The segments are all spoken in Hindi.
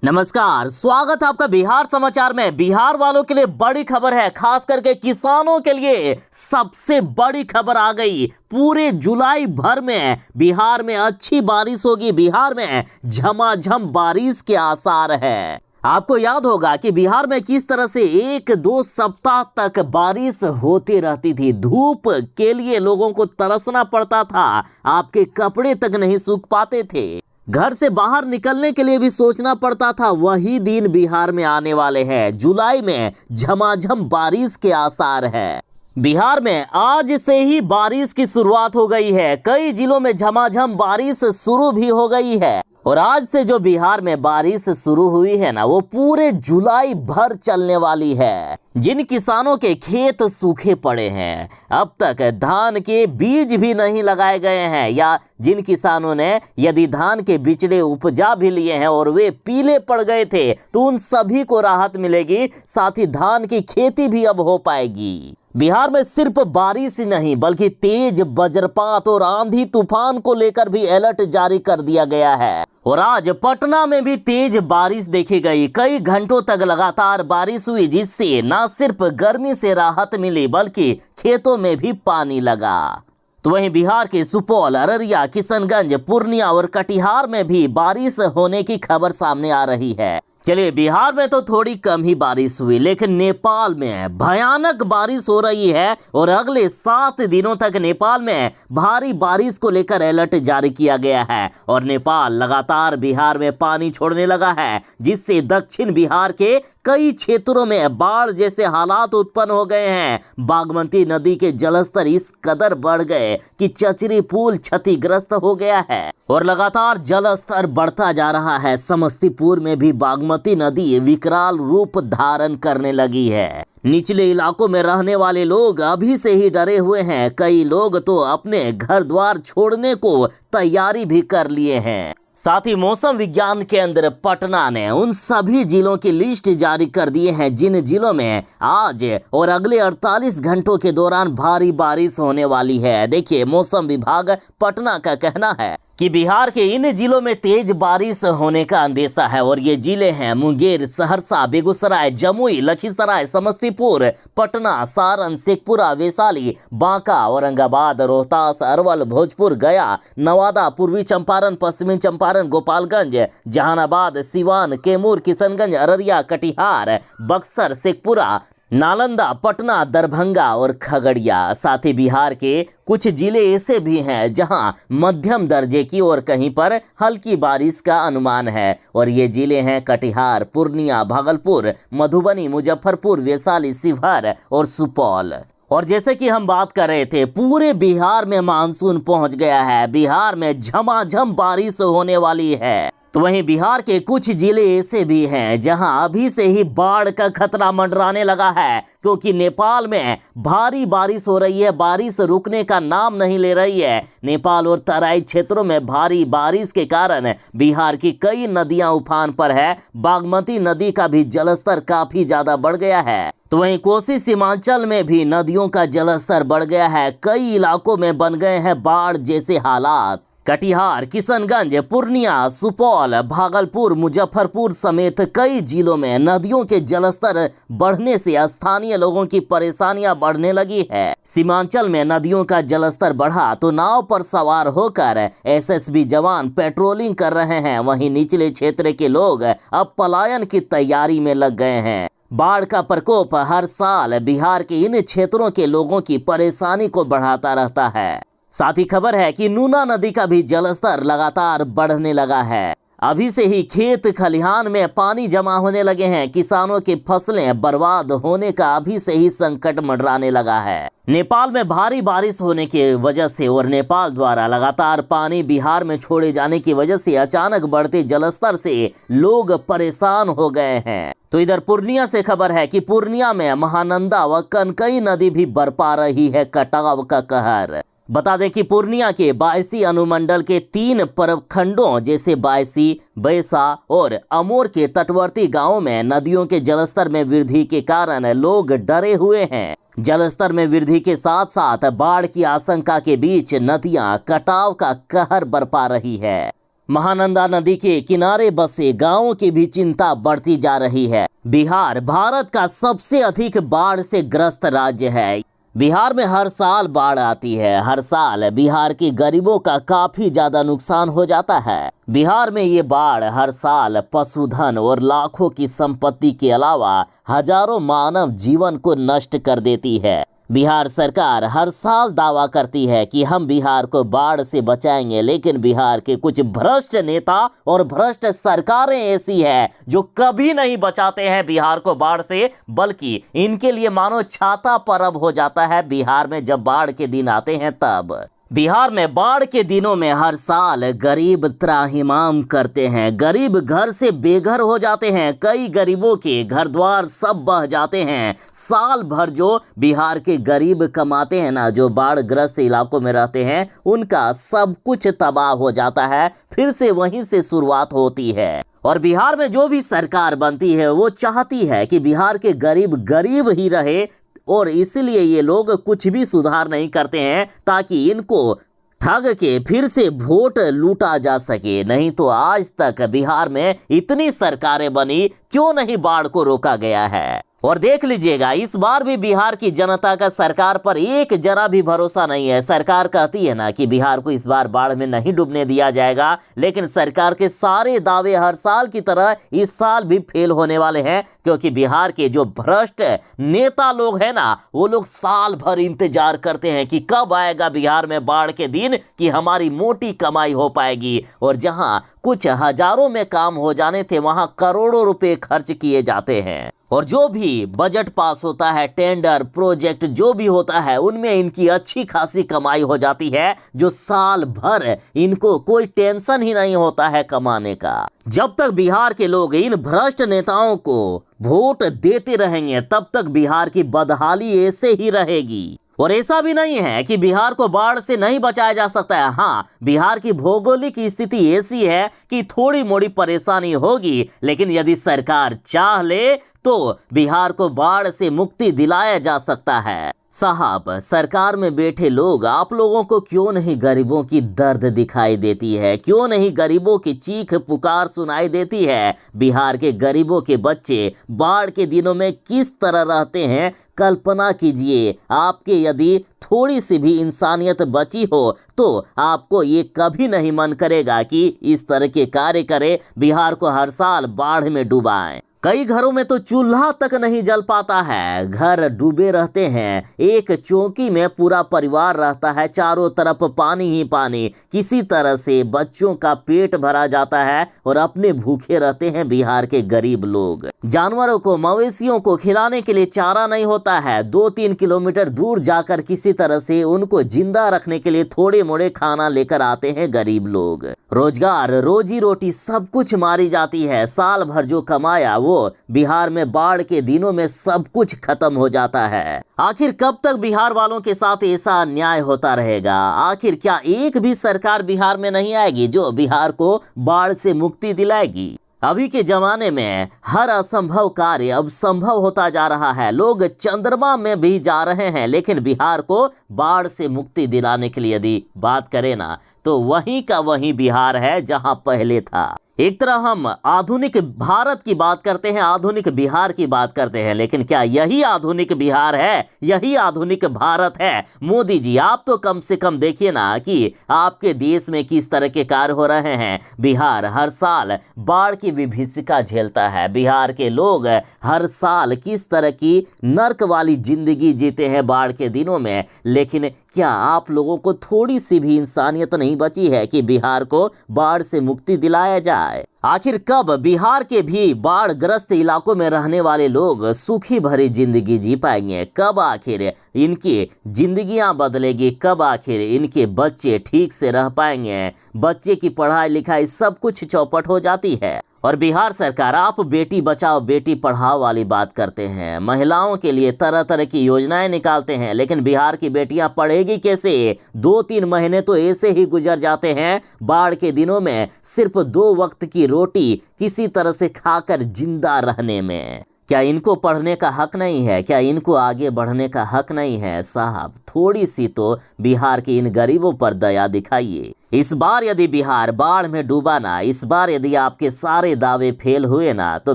नमस्कार, स्वागत है आपका बिहार समाचार में। बिहार वालों के लिए बड़ी खबर है, खास करके किसानों के लिए सबसे बड़ी खबर आ गई। पूरे जुलाई भर में बिहार में अच्छी बारिश होगी। बिहार में झमाझम बारिश के आसार है। आपको याद होगा कि बिहार में किस तरह से 1-2 सप्ताह तक बारिश होती रहती थी। धूप के लिए लोगों को तरसना पड़ता था, आपके कपड़े तक नहीं सूख पाते थे, घर से बाहर निकलने के लिए भी सोचना पड़ता था। वही दिन बिहार में आने वाले हैं। जुलाई में झमाझम बारिश के आसार है। बिहार में आज से ही बारिश की शुरुआत हो गई है। कई जिलों में झमाझम बारिश शुरू भी हो गई है और आज से जो बिहार में बारिश शुरू हुई है ना, वो पूरे जुलाई भर चलने वाली है। जिन किसानों के खेत सूखे पड़े हैं, अब तक धान के बीज भी नहीं लगाए गए हैं, या जिन किसानों ने यदि धान के बिचड़े उपजा भी लिए हैं और वे पीले पड़ गए थे, तो उन सभी को राहत मिलेगी। साथ ही धान की खेती भी अब हो पाएगी। बिहार में सिर्फ बारिश ही नहीं बल्कि तेज वज्रपात और आंधी तूफान को लेकर भी अलर्ट जारी कर दिया गया है। और आज पटना में भी तेज बारिश देखी गई। कई घंटों तक लगातार बारिश हुई, जिससे न सिर्फ गर्मी से राहत मिली बल्कि खेतों में भी पानी लगा। तो वहीं बिहार के सुपौल, अररिया, किशनगंज, पूर्णिया और कटिहार में भी बारिश होने की खबर सामने आ रही है। चलिए, बिहार में तो थोड़ी कम ही बारिश हुई, लेकिन नेपाल में भयानक बारिश हो रही है और अगले 7 दिनों तक नेपाल में भारी बारिश को लेकर अलर्ट जारी किया गया है। और नेपाल लगातार बिहार में पानी छोड़ने लगा है, जिससे दक्षिण बिहार के कई क्षेत्रों में बाढ़ जैसे हालात उत्पन्न हो गए हैं। बागमती नदी के जलस्तर इस कदर बढ़ गए कि चचरी पुल क्षतिग्रस्त हो गया है और लगातार जलस्तर बढ़ता जा रहा है। समस्तीपुर में भी बागमती नदी विकराल रूप धारण करने लगी है। निचले इलाकों में रहने वाले लोग अभी से ही डरे हुए हैं। कई लोग तो अपने घर द्वार छोड़ने को तैयारी भी कर लिए हैं। साथ ही मौसम विज्ञान केंद्र पटना ने उन सभी जिलों की लिस्ट जारी कर दिए हैं जिन जिलों में आज और अगले 48 घंटों के दौरान भारी बारिश होने वाली है। देखिए, मौसम विभाग पटना का कहना है कि बिहार के इन जिलों में तेज बारिश होने का अंदेशा है और ये जिले हैं मुंगेर, सहरसा, बेगूसराय, जमुई, लखीसराय, समस्तीपुर, पटना, सारण, शेखपुरा, वैशाली, बांका, औरंगाबाद, रोहतास, अरवल, भोजपुर, गया, नवादा, पूर्वी चंपारण, पश्चिमी चंपारण, गोपालगंज, जहानाबाद, सिवान, कैमूर, किशनगंज, अररिया, कटिहार, बक्सर, शेखपुरा, नालंदा, पटना, दरभंगा और खगड़िया। साथ ही बिहार के कुछ जिले ऐसे भी हैं जहां मध्यम दर्जे की और कहीं पर हल्की बारिश का अनुमान है और ये जिले हैं कटिहार, पूर्णिया, भागलपुर, मधुबनी, मुजफ्फरपुर, वैशाली, शिवहर और सुपौल। और जैसे कि हम बात कर रहे थे, पूरे बिहार में मानसून पहुंच गया है। बिहार में झमाझम बारिश होने वाली है। तो वहीं बिहार के कुछ जिले ऐसे भी हैं जहां अभी से ही बाढ़ का खतरा मंडराने लगा है, क्योंकि नेपाल में भारी बारिश हो रही है। बारिश रुकने का नाम नहीं ले रही है। नेपाल और तराई क्षेत्रों में भारी बारिश के कारण बिहार की कई नदियां उफान पर है। बागमती नदी का भी जलस्तर काफी ज्यादा बढ़ गया है। तो वहीं कोसी सीमांचल में भी नदियों का जलस्तर बढ़ गया है। कई इलाकों में बन गए हैं बाढ़ जैसे हालात। कटिहार, किशनगंज, पूर्णिया, सुपौल, भागलपुर, मुजफ्फरपुर समेत कई जिलों में नदियों के जलस्तर बढ़ने से स्थानीय लोगों की परेशानियां बढ़ने लगी है। सीमांचल में नदियों का जलस्तर बढ़ा तो नाव पर सवार होकर एसएसबी जवान पेट्रोलिंग कर रहे हैं। वहीं निचले क्षेत्र के लोग अब पलायन की तैयारी में लग गए हैं। बाढ़ का प्रकोप हर साल बिहार के इन क्षेत्रों के लोगों की परेशानी को बढ़ाता रहता है। साथ ही खबर है कि नूना नदी का भी जलस्तर लगातार बढ़ने लगा है। अभी से ही खेत खलिहान में पानी जमा होने लगे हैं। किसानों की फसलें बर्बाद होने का अभी से ही संकट मंडराने लगा है। नेपाल में भारी बारिश होने की वजह से और नेपाल द्वारा लगातार पानी बिहार में छोड़े जाने की वजह से अचानक बढ़ते जलस्तर से लोग परेशान हो गए हैं। तो इधर पूर्णिया से खबर है कि पूर्णिया में महानंदा व कनकई नदी भी बरपा रही है कटाव का कहर। बता दें कि पूर्णिया के बायसी अनुमंडल के 3 प्रखंडों जैसे बायसी, बैसा और अमोर के तटवर्ती गांवों में नदियों के जलस्तर में वृद्धि के कारण लोग डरे हुए हैं। जलस्तर में वृद्धि के साथ साथ बाढ़ की आशंका के बीच नदियां कटाव का कहर बरपा रही है। महानंदा नदी के किनारे बसे गांवों की भी चिंता बढ़ती जा रही है। बिहार भारत का सबसे अधिक बाढ़ से ग्रस्त राज्य है। बिहार में हर साल बाढ़ आती है। हर साल बिहार के गरीबों का काफी ज्यादा नुकसान हो जाता है। बिहार में ये बाढ़ हर साल पशुधन और लाखों की संपत्ति के अलावा हजारों मानव जीवन को नष्ट कर देती है। बिहार सरकार हर साल दावा करती है कि हम बिहार को बाढ़ से बचाएंगे, लेकिन बिहार के कुछ भ्रष्ट नेता और भ्रष्ट सरकारें ऐसी है जो कभी नहीं बचाते हैं बिहार को बाढ़ से, बल्कि इनके लिए मानो छाता परब हो जाता है बिहार में जब बाढ़ के दिन आते हैं तब। बिहार में बाढ़ के दिनों में हर साल गरीब त्राहिमाम करते हैं। गरीब घर से बेघर हो जाते हैं। कई गरीबों के घर द्वार सब बह जाते हैं। साल भर जो बिहार के गरीब कमाते हैं ना, जो बाढ़ ग्रस्त इलाकों में रहते हैं, उनका सब कुछ तबाह हो जाता है। फिर से वहीं से शुरुआत होती है। और बिहार में जो भी सरकार बनती है वो चाहती है कि बिहार के गरीब गरीब ही रहे, और इसलिए ये लोग कुछ भी सुधार नहीं करते हैं ताकि इनको ठग के फिर से वोट लूटा जा सके। नहीं तो आज तक बिहार में इतनी सरकारें बनी, क्यों नहीं बाढ़ को रोका गया है। और देख लीजिएगा, इस बार भी बिहार की जनता का सरकार पर एक जरा भी भरोसा नहीं है। सरकार कहती है ना कि बिहार को इस बार बाढ़ में नहीं डूबने दिया जाएगा, लेकिन सरकार के सारे दावे हर साल की तरह इस साल भी फेल होने वाले हैं, क्योंकि बिहार के जो भ्रष्ट नेता लोग हैं ना, वो लोग साल भर इंतजार करते हैं कि कब आएगा बिहार में बाढ़ के दिन कि हमारी मोटी कमाई हो पाएगी। और जहां कुछ हजारों में काम हो जाने थे, वहां करोड़ों रुपए खर्च किए जाते हैं। और जो भी बजट पास होता है, टेंडर प्रोजेक्ट जो भी होता है, उनमें इनकी अच्छी खासी कमाई हो जाती है, जो साल भर इनको कोई टेंशन ही नहीं होता है कमाने का। जब तक बिहार के लोग इन भ्रष्ट नेताओं को वोट देते रहेंगे, तब तक बिहार की बदहाली ऐसे ही रहेगी। और ऐसा भी नहीं है कि बिहार को बाढ़ से नहीं बचाया जा सकता है। हाँ, बिहार की भौगोलिक स्थिति ऐसी है कि थोड़ी मोड़ी परेशानी होगी, लेकिन यदि सरकार चाह ले तो बिहार को बाढ़ से मुक्ति दिलाया जा सकता है। साहब, सरकार में बैठे लोग, आप लोगों को क्यों नहीं गरीबों की दर्द दिखाई देती है? क्यों नहीं गरीबों की चीख पुकार सुनाई देती है? बिहार के गरीबों के बच्चे बाढ़ के दिनों में किस तरह रहते हैं, कल्पना कीजिए। आपके यदि थोड़ी सी भी इंसानियत बची हो तो आपको ये कभी नहीं मन करेगा कि इस तरह के कार्य करें, बिहार को हर साल बाढ़ में डुबाएं। कई घरों में तो चूल्हा तक नहीं जल पाता है, घर डूबे रहते हैं। एक चौकी में पूरा परिवार रहता है, चारों तरफ पानी ही पानी। किसी तरह से बच्चों का पेट भरा जाता है और अपने भूखे रहते हैं बिहार के गरीब लोग। जानवरों को, मवेशियों को खिलाने के लिए चारा नहीं होता है। 2-3 किलोमीटर दूर जाकर किसी तरह से उनको जिंदा रखने के लिए थोड़े मोड़े खाना लेकर आते हैं गरीब लोग। रोजगार, रोजी रोटी सब कुछ मारी जाती है। साल भर जो कमाया वो बिहार में बाढ़ के दिनों में सब कुछ खत्म हो जाता है। आखिर कब तक बिहार वालों के साथ ऐसा अन्याय होता रहेगा? आखिर क्या एक भी सरकार बिहार में नहीं आएगी जो बिहार को बाढ़ से मुक्ति दिलाएगी? अभी के जमाने में हर असंभव कार्य अब संभव होता जा रहा है। लोग चंद्रमा में भी जा रहे हैं, लेकिन बिहार को बाढ़ से मुक्ति दिलाने के लिए यदि बात करें ना, तो वहीं का वहीं बिहार है जहां पहले था। एक तरह हम आधुनिक भारत की बात करते हैं, आधुनिक बिहार की बात करते हैं, लेकिन क्या यही आधुनिक बिहार है? यही आधुनिक भारत है? मोदी जी, आप तो कम से कम देखिए ना कि आपके देश में किस तरह के कार्य हो रहे हैं। बिहार हर साल बाढ़ की विभीषिका झेलता है। बिहार के लोग हर साल किस तरह की नर्क वाली जिंदगी जीते हैं बाढ़ के दिनों में, लेकिन क्या आप लोगों को थोड़ी सी भी इंसानियत नहीं बची है कि बिहार को बाढ़ से मुक्ति दिलाया जाए? आखिर कब बिहार के भी बाढ़ ग्रस्त इलाकों में रहने वाले लोग सुखी भरी जिंदगी जी पाएंगे? कब आखिर इनकी जिंदगियां बदलेगी? कब आखिर इनके बच्चे ठीक से रह पाएंगे? बच्चे की पढ़ाई लिखाई सब कुछ चौपट हो जाती है। और बिहार सरकार, आप बेटी बचाओ बेटी पढ़ाओ वाली बात करते हैं, महिलाओं के लिए तरह तरह की योजनाएं निकालते हैं, लेकिन बिहार की बेटियां पढ़ेगी कैसे? 2-3 महीने तो ऐसे ही गुजर जाते हैं बाढ़ के दिनों में, सिर्फ 2 वक्त की रोटी किसी तरह से खाकर जिंदा रहने में। क्या इनको पढ़ने का हक नहीं है? क्या इनको आगे बढ़ने का हक नहीं है? साहब, थोड़ी सी तो बिहार के इन गरीबों पर दया दिखाइए। इस बार यदि बिहार बाढ़ में डूबा ना, इस बार यदि आपके सारे दावे फेल हुए ना, तो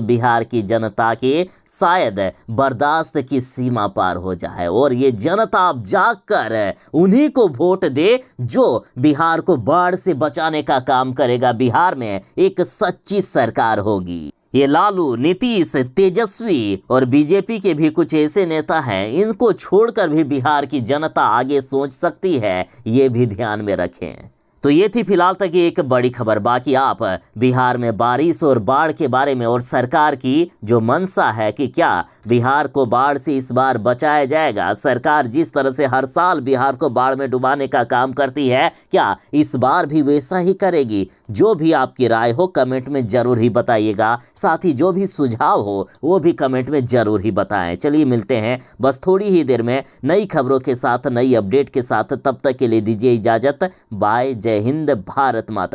बिहार की जनता के शायद बर्दाश्त की सीमा पार हो जाए और ये जनता अब जागकर उन्हीं को वोट दे जो बिहार को बाढ़ से बचाने का काम करेगा। बिहार में एक सच्ची सरकार होगी। ये लालू, नीतीश, तेजस्वी और बीजेपी के भी कुछ ऐसे नेता हैं, इनको छोड़कर भी बिहार की जनता आगे सोच सकती है, ये भी ध्यान में रखें। तो ये थी फिलहाल तक की एक बड़ी खबर। बाकी आप बिहार में बारिश और बाढ़ के बारे में और सरकार की जो मंशा है कि क्या बिहार को बाढ़ से इस बार बचाया जाएगा, सरकार जिस तरह से हर साल बिहार को बाढ़ में डुबाने का काम करती है, क्या इस बार भी वैसा ही करेगी? जो भी आपकी राय हो कमेंट में जरूर ही बताइएगा। साथ ही जो भी सुझाव हो वो भी कमेंट में जरूर ही बताएं। चलिए मिलते हैं बस थोड़ी ही देर में नई खबरों के साथ, नई अपडेट के साथ। तब तक के लिए दीजिए इजाजत। बाय। जय हिंद, भारत माता।